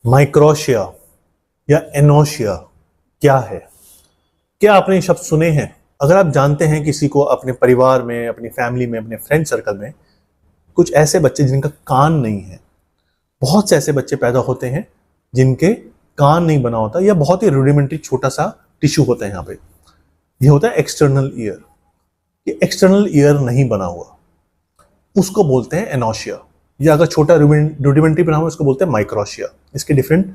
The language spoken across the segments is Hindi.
माइक्रोशिया या एनोशिया क्या है? क्या आपने ये शब्द सुने हैं? अगर आप जानते हैं किसी को अपने परिवार में, अपनी फैमिली में, अपने फ्रेंड सर्कल में कुछ ऐसे बच्चे जिनका कान नहीं है, बहुत से ऐसे बच्चे पैदा होते हैं जिनके कान नहीं बना होता या बहुत ही रूडिमेंट्री छोटा सा टिश्यू होता है यहाँ पे, ये होता है एक्सटर्नल ईयर। ये एक्सटर्नल ईयर नहीं बना हुआ, उसको बोलते हैं एनोशिया, या अगर छोटा रूडिमेंट्री बना हुआ उसको बोलते हैं माइक्रोशिया। इसके डिफरेंट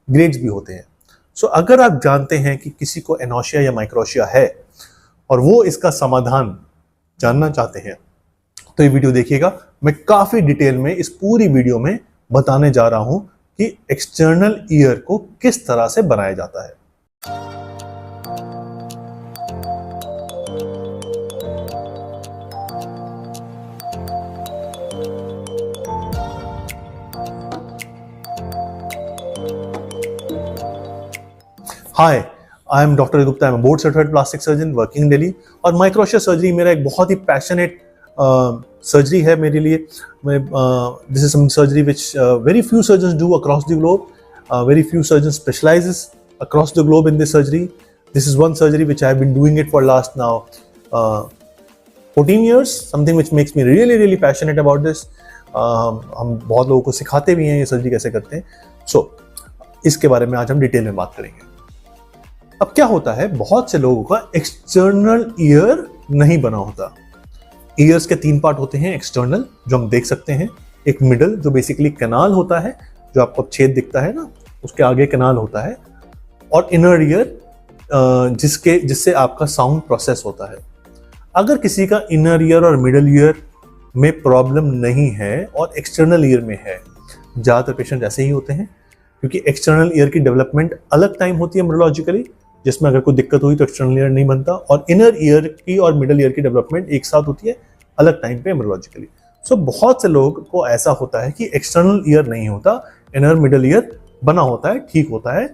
ग्रेड्स भी होते हैं। सो अगर आप जानते हैं कि किसी को एनोशिया या माइक्रोशिया है और वो इसका समाधान जानना चाहते हैं तो ये वीडियो देखिएगा। मैं काफी डिटेल में इस पूरी वीडियो में बताने जा रहा हूं कि एक्सटर्नल ईयर को किस तरह से बनाया जाता है। Hi, I am doctor Gupta, I am board certified plastic surgeon working in Delhi. और माइक्रोशिया सर्जरी मेरा एक बहुत ही पैशनेट सर्जरी है मेरे लिए। This is some surgery which very few surgeons do across the globe. Very few surgeons specializes across the globe in this surgery. This is one surgery which I have been doing it for last now 14 years, something which makes me really passionate about this. हम बहुत लोगों को सिखाते भी हैं ये सर्जरी कैसे करते हैं। सो इसके बारे में आज हम डिटेल में बात करेंगे। अब क्या होता है, बहुत से लोगों का एक्सटर्नल ईयर नहीं बना होता। ईयर्स के 3 पार्ट होते हैं एक्सटर्नल, जो हम देख सकते हैं। एक मिडल, जो बेसिकली कैनाल होता है, जो आपको छेद दिखता है ना, उसके आगे कैनाल होता है। और इनर ईयर, जिससे आपका साउंड प्रोसेस होता है। अगर किसी का इनर ईयर और मिडल ईयर में प्रॉब्लम नहीं है और एक्सटर्नल ईयर में है, ज्यादातर पेशेंट ऐसे ही होते हैं, क्योंकि एक्सटर्नल ईयर की डेवलपमेंट अलग टाइम होती है एम्ब्रियोलॉजिकली, जिसमें अगर कोई दिक्कत हुई तो एक्सटर्नल ईयर नहीं बनता, और इनर ईयर की और मिडल ईयर की डेवलपमेंट एक साथ होती है अलग टाइम पे एम्ब्रियोलॉजिकली। सो बहुत से लोगों को ऐसा होता है कि एक्सटर्नल ईयर नहीं होता, इनर मिडल ईयर बना होता है, ठीक होता है।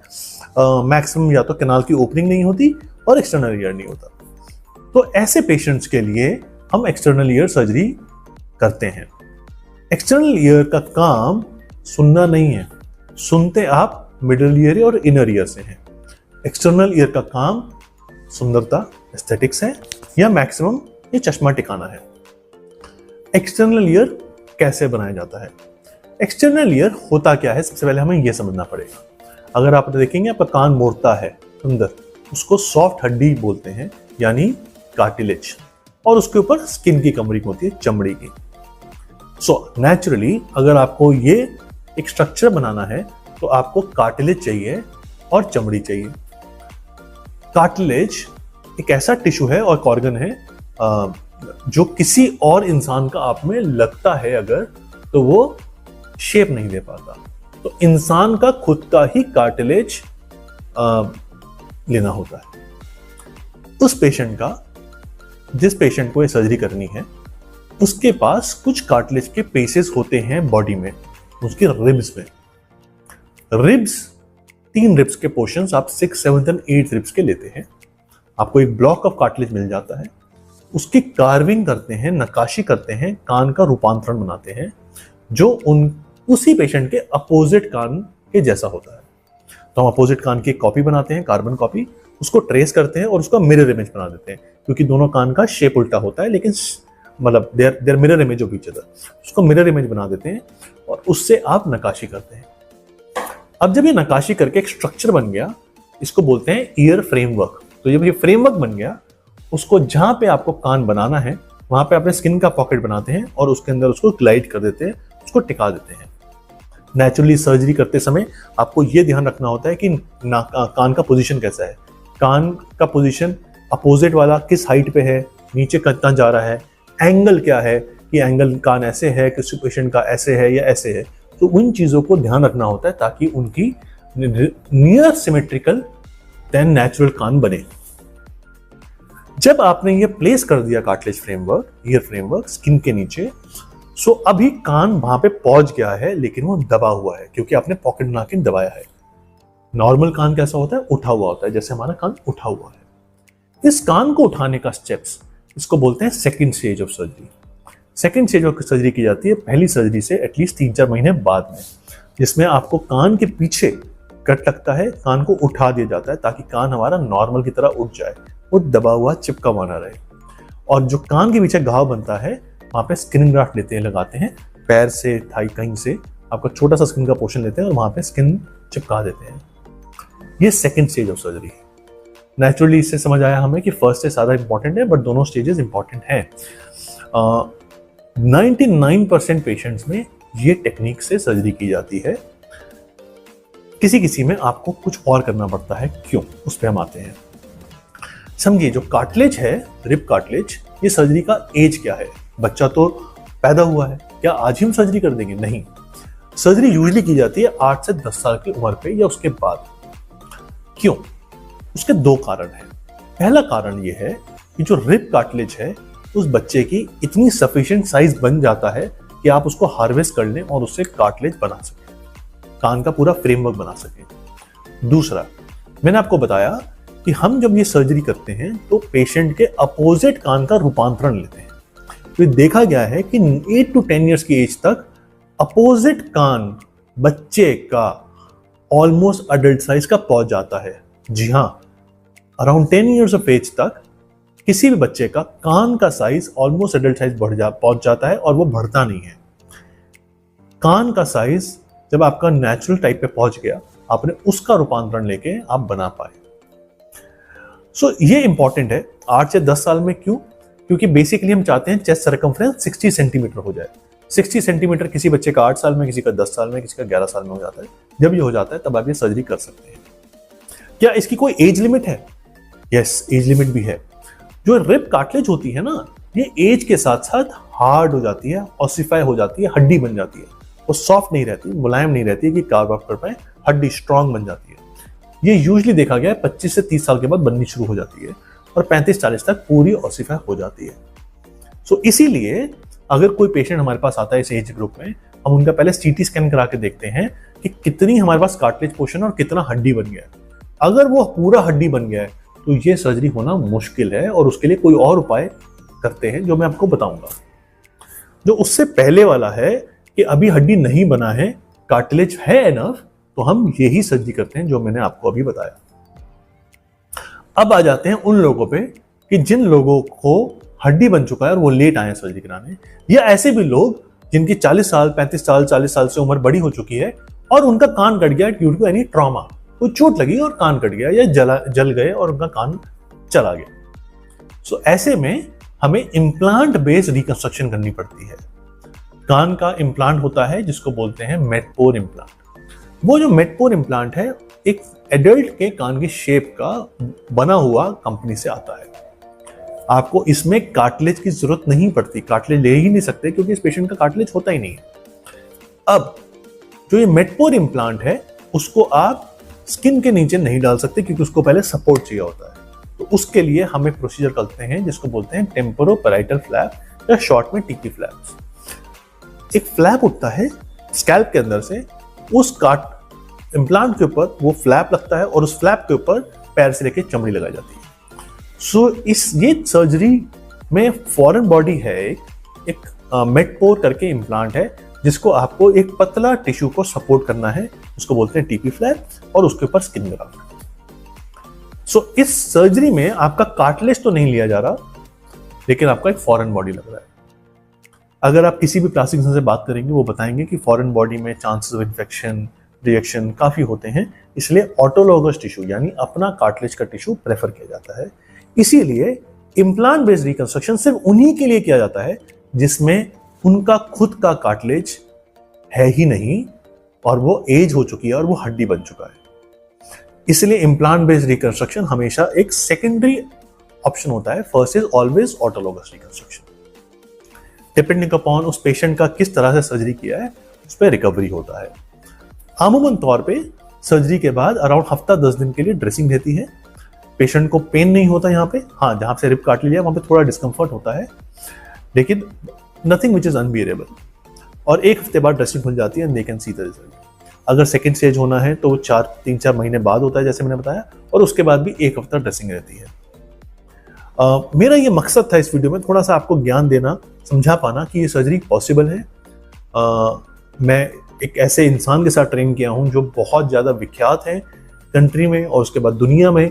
मैक्सिमम या तो कैनाल की ओपनिंग नहीं होती और एक्सटर्नल ईयर नहीं होता। तो ऐसे पेशेंट्स के लिए हम एक्सटर्नल ईयर सर्जरी करते हैं। एक्सटर्नल ईयर का काम सुनना नहीं है, सुनते आप मिडल ईयर और इनर ईयर से हैं। एक्सटर्नल ईयर का काम सुंदरता, एस्थेटिक्स है, या मैक्सिमम ये चश्मा टिकाना है। एक्सटर्नल ईयर कैसे बनाया जाता है? एक्सटर्नल ईयर होता क्या है, सबसे पहले हमें यह समझना पड़ेगा। अगर आप देखेंगे आपका कान मोड़ता है अंदर, उसको सॉफ्ट हड्डी बोलते हैं, यानी कार्टिलेज, और उसके ऊपर स्किन की कवरिंग होती है, चमड़ी की। सो नेचुरली अगर आपको ये एक स्ट्रक्चर बनाना है तो आपको कार्टिलेज चाहिए और चमड़ी चाहिए। कार्टिलेज एक ऐसा टिश्यू है और ऑर्गन है जो किसी और इंसान का आप में लगता है अगर, तो वो शेप नहीं दे पाता। तो इंसान का खुद का ही कार्टिलेज लेना होता है। उस पेशेंट का, जिस पेशेंट को ये सर्जरी करनी है, उसके पास कुछ कार्टिलेज के पीसेस होते हैं बॉडी में, उसकी रिब्स में। रिब्स, 3 रिब्स के पोर्शंस आप 6, 7 और 8 रिब्स के लेते हैं। आपको एक ब्लॉक ऑफ कार्टिलेज मिल जाता है, उसकी कार्विंग करते हैं, नक्काशी करते हैं, कान का रूपांतरण बनाते हैं, जो उसी पेशेंट के अपोजिट कान के जैसा होता है। तो हम अपोजिट कान की कॉपी बनाते हैं, कार्बन कॉपी, उसको ट्रेस करते हैं और उसका मिरर इमेज बना देते हैं, क्योंकि दोनों कान का शेप उल्टा होता है, लेकिन मतलब their mirror image of each other. उसको मिरर इमेज बना देते हैं और उससे आप नक्काशी करते हैं। अब जब ये नक्काशी करके एक स्ट्रक्चर बन गया, इसको बोलते हैं ईयर फ्रेमवर्क। तो जब ये फ्रेमवर्क बन गया, उसको जहां पे आपको कान बनाना है वहां पे अपने स्किन का पॉकेट बनाते हैं और उसके अंदर उसको ग्लाइड कर देते हैं, उसको टिका देते हैं। नेचुरली सर्जरी करते समय आपको ये ध्यान रखना होता है कि कान का पोजीशन कैसा है, कान का पोजीशन अपोजिट वाला किस हाइट पे है, नीचे कितना जा रहा है, एंगल क्या है, कि एंगल कान ऐसे है, किसी पेशेंट का ऐसे है या ऐसे है। तो उन चीजों को ध्यान रखना होता है ताकि उनकी नियर सिमेट्रिकल देन नेचुरल कान बने। जब आपने ये प्लेस कर दिया cartilage framework, year framework skin के नीचे, सो अभी कान वहां पे पहुंच गया है, लेकिन वो दबा हुआ है क्योंकि आपने पॉकेट बना के दबाया है। नॉर्मल कान कैसा होता है, उठा हुआ होता है, जैसे हमारा कान उठा हुआ है। इस कान को उठाने का स्टेप्स, इसको बोलते हैं second stage of surgery. Second stage of surgery की जाती है पहली सर्जरी से एटलीस्ट 3-4 महीने बाद में। जिसमें आपको कान के पीछे कट लगता है, कान को उठा दिया जाता है ताकि कान हमारा नॉर्मल की तरह उठ जाए, वो दबा हुआ चिपका हुआ ना रहे। और जो कान के पीछे घाव बनता है वहां पे स्किन ग्राफ्ट लेते हैं, लगाते हैं पैर से, थाई कहीं से आपका छोटा सा स्किन का पोर्शन लेते हैं और वहां पे स्किन चिपका देते हैं। ये सेकंड स्टेज ऑफ सर्जरी है। नेचुरली इससे समझ आया हमें कि फर्स्ट स्टेज ज्यादा इंपॉर्टेंट है, बट दोनों स्टेजेस इंपॉर्टेंट हैं। 99% पेशेंट्स में ये टेक्निक से सर्जरी की जाती है। किसी किसी में आपको कुछ और करना पड़ता है, क्यों, उस पर हम आते हैं। समझिए, जो कार्टिलेज है, रिब कार्टिलेज, ये सर्जरी का एज क्या है? बच्चा तो पैदा हुआ है, क्या आज ही हम सर्जरी कर देंगे? नहीं, सर्जरी यूजुअली की जाती है 8 से 10 साल की उम्र पे या उसके बाद। क्यों? उसके दो कारण हैं। पहला कारण यह है कि जो रिब कार्टिलेज है उस बच्चे की इतनी सफिशिएंट साइज बन जाता है कि आप उसको हार्वेस्ट कर लें और उससे कार्टिलेज बना सकें, कान का पूरा फ्रेमवर्क बना सकें। दूसरा, मैंने आपको बताया कि हम जब ये सर्जरी करते हैं तो पेशेंट के अपोजिट कान का रूपांतरण लेते हैं। तो देखा गया है कि 8 to 10 ईयर्स की एज तक अपोजिट कान बच्चे का ऑलमोस्ट अडल्ट साइज का पहुंच जाता है। जी हाँ, अराउंड 10 ईयर्स ऑफ एज तक किसी भी बच्चे का कान का साइज ऑलमोस्ट एडल्ट साइज पहुंच जाता है और वो बढ़ता नहीं है। कान का साइज जब आपका नेचुरल टाइप पे पहुंच गया, आपने उसका रूपांतरण लेके आप बना पाए। सो ये इंपॉर्टेंट है 8 से 10 साल में। क्यों? क्योंकि बेसिकली हम चाहते हैं चेस्ट सर्कमफ्रेंस 60 सेंटीमीटर हो जाए। 60 सेंटीमीटर किसी बच्चे का 8 साल में, किसी का 10 साल में, किसी का 11 साल में हो जाता है। जब ये हो जाता है तब आप ये सर्जरी कर सकते हैं। क्या इसकी कोई एज लिमिट है? यस, एज लिमिट भी है। जो रिब कार्टिलेज होती है ना, ये एज के साथ साथ हार्ड हो जाती है, ऑसिफाई हो जाती है, हड्डी बन जाती है। वो सॉफ्ट नहीं रहती, मुलायम नहीं रहती है कि कार्व अप कर पाए, हड्डी स्ट्रांग बन जाती है। ये यूजुअली देखा गया है 25 से 30 साल के बाद बननी शुरू हो जाती है और 35-40 तक पूरी ऑसिफाई हो जाती है। सो इसीलिए अगर कोई पेशेंट हमारे पास आता है इस एज ग्रुप में, हम उनका पहले सीटी स्कैन करा के देखते हैं कि कितनी हमारे पास कार्टिलेज पोर्शन और कितना हड्डी बन गया है। अगर वो पूरा हड्डी बन गया है तो ये सर्जरी होना मुश्किल है और उसके लिए कोई और उपाय करते हैं जो मैं आपको बताऊंगा। जो उससे पहले वाला है कि अभी हड्डी नहीं बना है, कार्टिलेज है एनफ, तो हम यही सर्जरी करते हैं जो मैंने आपको अभी बताया। अब आ जाते हैं उन लोगों पे कि जिन लोगों को हड्डी बन चुका है और वो लेट आए हैं सर्जरी कराने, या ऐसे भी लोग जिनकी 40 साल, 35 साल, 40 साल से उम्र बड़ी हो चुकी है और उनका कान कट गया ड्यू टू एनी ट्रॉमा, कोई चोट लगी और कान कट गया, या जल गए और उनका कान चला गया। सो ऐसे में हमें इम्प्लांट बेस्ड रिकंस्ट्रक्शन करनी पड़ती है। कान का इम्प्लांट होता है जिसको बोलते हैं मेटपोर इम्प्लांट। वो जो मेटपोर इम्प्लांट है एक एडल्ट के कान की शेप का बना हुआ कंपनी से आता है। आपको इसमें कार्टिलेज की जरूरत नहीं पड़ती, कार्टिलेज ले ही नहीं सकते क्योंकि इस पेशेंट का कार्टिलेज होता ही नहीं है। अब जो ये मेटपोर इम्प्लांट है उसको आप स्किन के नीचे नहीं डाल सकते क्योंकि उसको पहले सपोर्ट चाहिए होता है। तो उसके लिए हमें प्रोसीजर करते हैं जिसको बोलते हैं टेम्पोरोपैराइटल फ्लैप या शॉर्ट में टीपी फ्लैप्स। एक फ्लैप उठता है स्कैल्प के अंदर से, उस इम्प्लांट के ऊपर वो फ्लैप लगता है और उस फ्लैप के ऊपर पैर से लेके चमड़ी लगाई जाती है। सो ये सर्जरी में फॉरेन बॉडी है, एक मेटपोर करके इम्प्लांट है जिसको आपको एक पतला टिश्यू को सपोर्ट करना है, उसको बोलते हैं टीपी फ्लैप, और उसके ऊपर स्किन ग्राफ्ट। सो इस सर्जरी में आपका कार्टिलेज तो नहीं लिया जा रहा, लेकिन आपका एक फॉरेन बॉडी लग रहा है। अगर आप किसी भी प्लास्टिक सर्जन से बात करेंगे वो बताएंगे कि फॉरेन बॉडी में चांसेस ऑफ इन्फेक्शन, रिएक्शन काफी होते हैं, इसलिए ऑटोलॉगस टिश्यू यानी अपना कार्टिलेज का टिश्यू प्रेफर किया जाता है। इसीलिए इम्प्लांट बेस्ड रिकंस्ट्रक्शन सिर्फ उन्हीं के लिए किया जाता है जिसमें उनका खुद का कार्टिलेज है ही नहीं और वो एज हो चुकी है और वो हड्डी बन चुका है। इसलिए इम्प्लांट बेस्ड रिकंस्ट्रक्शन हमेशा एक सेकेंडरी ऑप्शन होता है, first is always autologous reconstruction. Depending upon उस पेशेंट का किस तरह से सर्जरी किया है उस पर रिकवरी होता है। अमूमन तौर पे सर्जरी के बाद अराउंड हफ्ता 10 दिन के लिए ड्रेसिंग रहती है। पेशेंट को पेन नहीं होता यहाँ पे, हाँ जहां से रिब काट लिया वहां पे थोड़ा डिस्कम्फर्ट होता है, लेकिन नथिंग विच इज अनबियरेबल। और एक हफ्ते बाद ड्रेसिंग खुल जाती है and they can see the result. अगर सेकेंड स्टेज होना है तो 3-4 महीने बाद होता है जैसे मैंने बताया, और उसके बाद भी एक हफ्ता ड्रेसिंग रहती है। मेरा ये मकसद था इस वीडियो में थोड़ा सा आपको ज्ञान देना, समझा पाना कि ये सर्जरी पॉसिबल है। मैं एक ऐसे इंसान के साथ ट्रेन किया हूँ जो बहुत ज़्यादा विख्यात है कंट्री में और उसके बाद दुनिया में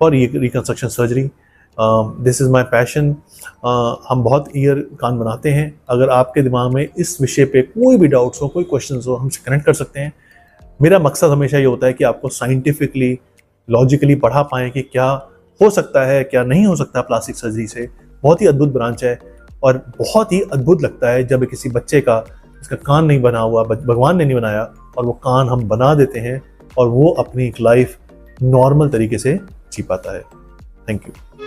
for reconstruction surgery. This is my passion. हम बहुत ईयर कान बनाते हैं। अगर आपके दिमाग में इस विषय पे कोई भी डाउट्स हो, कोई क्वेश्चन हो, हमसे कनेक्ट कर सकते हैं। मेरा मकसद हमेशा ये होता है कि आपको साइंटिफिकली, लॉजिकली पढ़ा पाएँ कि क्या हो सकता है, क्या नहीं हो सकता प्लास्टिक सर्जरी से। बहुत ही अद्भुत ब्रांच है और बहुत ही अद्भुत लगता है जब किसी बच्चे का, इसका कान नहीं बना हुआ, भगवान ने नहीं बनाया, और वो कान हम बना देते हैं और वो अपनी एक लाइफ नॉर्मल तरीके से जी पाता है। Thank you.